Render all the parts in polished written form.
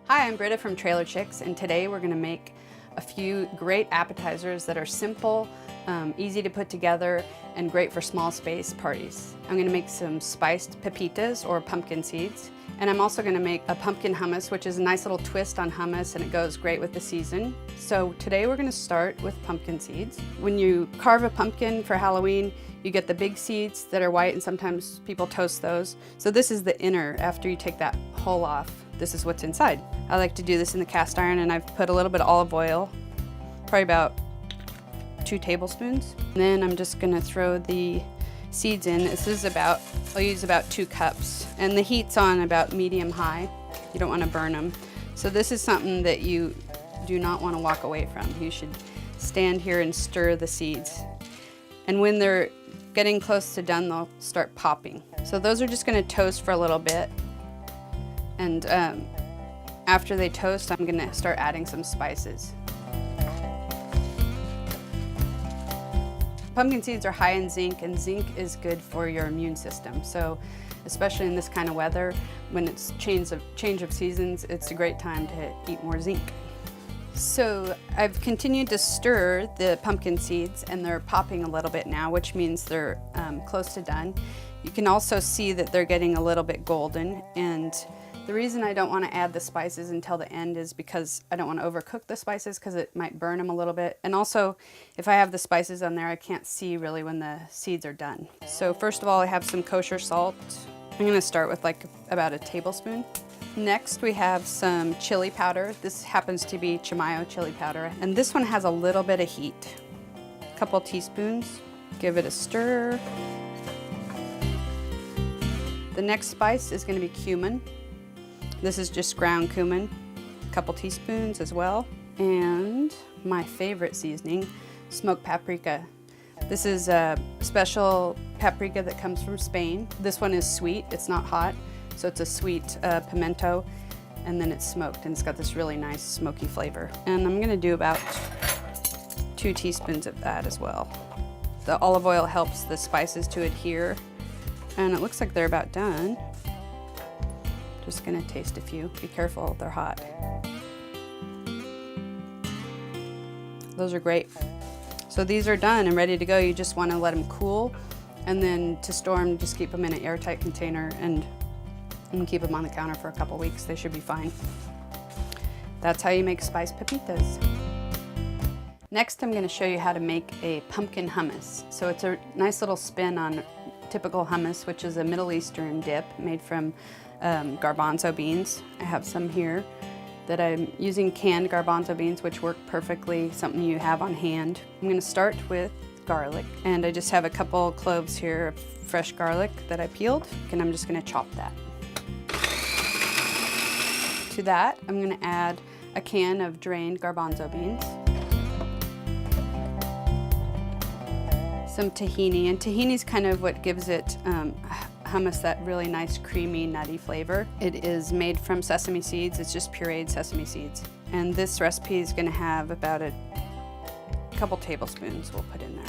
Hi, I'm Britta from GalleyChix, and today we're going to make a few great appetizers that are simple, easy to put together, and great for small space parties. I'm going to make some spiced pepitas or pumpkin seeds, and I'm also going to make a pumpkin hummus, which is a nice little twist on hummus, and it goes great with the season. So today we're going to start with pumpkin seeds. When you carve a pumpkin for Halloween, you get the big seeds that are white, and sometimes people toast those. So this is the inner. After you take that hull off, this is what's inside. I like to do this in the cast iron, and I've put a little bit of olive oil, probably about 2 tablespoons. And then I'm just gonna throw the seeds in. This is about, I'll use about 2 cups. And the heat's on about medium high. You don't wanna burn them. So this is something that you do not wanna walk away from. You should stand here and stir the seeds. And when they're getting close to done, they'll start popping. So those are just gonna toast for a little bit. And after they toast, I'm gonna start adding some spices. Pumpkin seeds are high in zinc, and zinc is good for your immune system. So especially in this kind of weather, when it's change of seasons, it's a great time to eat more zinc. So I've continued to stir the pumpkin seeds, and they're popping a little bit now, which means they're close to done. You can also see that they're getting a little bit golden, and the reason I don't want to add the spices until the end is because I don't want to overcook the spices because it might burn them a little bit. And also, if I have the spices on there, I can't see really when the seeds are done. So first of all, I have some kosher salt. I'm going to start with like about a tablespoon. Next, we have some chili powder. This happens to be Chimayo chili powder. And this one has a little bit of heat. A couple teaspoons. Give it a stir. The next spice is going to be cumin. This is just ground cumin, a couple teaspoons as well. And my favorite seasoning, smoked paprika. This is a special paprika that comes from Spain. This one is sweet, it's not hot, so it's a sweet pimento, and then it's smoked, and it's got this really nice smoky flavor. And I'm gonna do about 2 teaspoons of that as well. The olive oil helps the spices to adhere, and it looks like they're about done. Just gonna taste a few. Be careful, they're hot. Those are great. So these are done and ready to go. You just wanna let them cool, and then to store them, just keep them in an airtight container and keep them on the counter for a couple weeks. They should be fine. That's how you make spiced pepitas. Next, I'm gonna show you how to make a pumpkin hummus. So it's a nice little spin on typical hummus, which is a Middle Eastern dip made from garbanzo beans. I have some here that I'm using canned garbanzo beans, which work perfectly, something you have on hand. I'm gonna start with garlic, and I just have a couple cloves here of fresh garlic that I peeled, and I'm just gonna chop that. To that, I'm gonna add a can of drained garbanzo beans, some tahini, and tahini is kind of what gives it hummus that really nice creamy nutty flavor. It is made from sesame seeds. It's just pureed sesame seeds. And this recipe is gonna have about a couple tablespoons we'll put in there.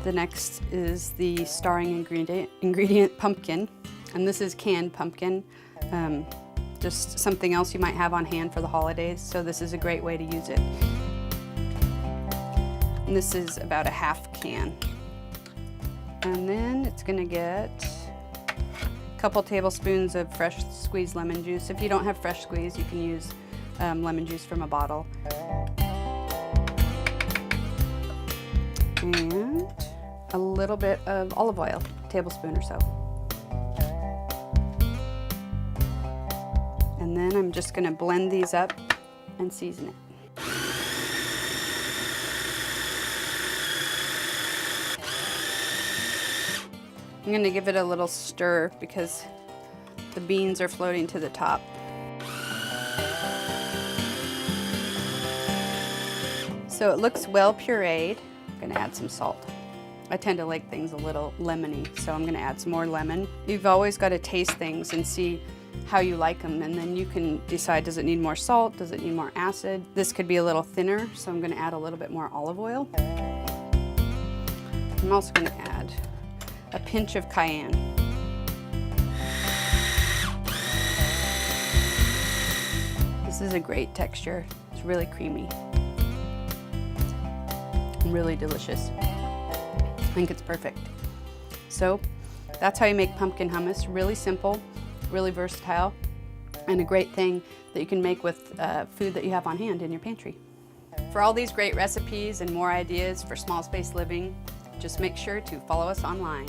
The next is the starring ingredient pumpkin. And this is canned pumpkin. Just something else you might have on hand for the holidays. So this is a great way to use it. And this is about a half can. And then it's gonna get a couple tablespoons of fresh squeezed lemon juice. If you don't have fresh squeeze, you can use lemon juice from a bottle. And a little bit of olive oil, a tablespoon or so. And then I'm just gonna blend these up and season it. I'm gonna give it a little stir because the beans are floating to the top. So it looks well pureed. I'm gonna add some salt. I tend to like things a little lemony, so I'm gonna add some more lemon. You've always got to taste things and see how you like them, and then you can decide, does it need more salt, does it need more acid? This could be a little thinner, so I'm gonna add a little bit more olive oil. I'm also gonna add a pinch of cayenne. is a great texture. It's really creamy and really delicious. I think it's perfect. So that's how you make pumpkin hummus. Really simple, really versatile, and a great thing that you can make with food that you have on hand in your pantry. For all these great recipes and more ideas for small space living, just make sure to follow us online.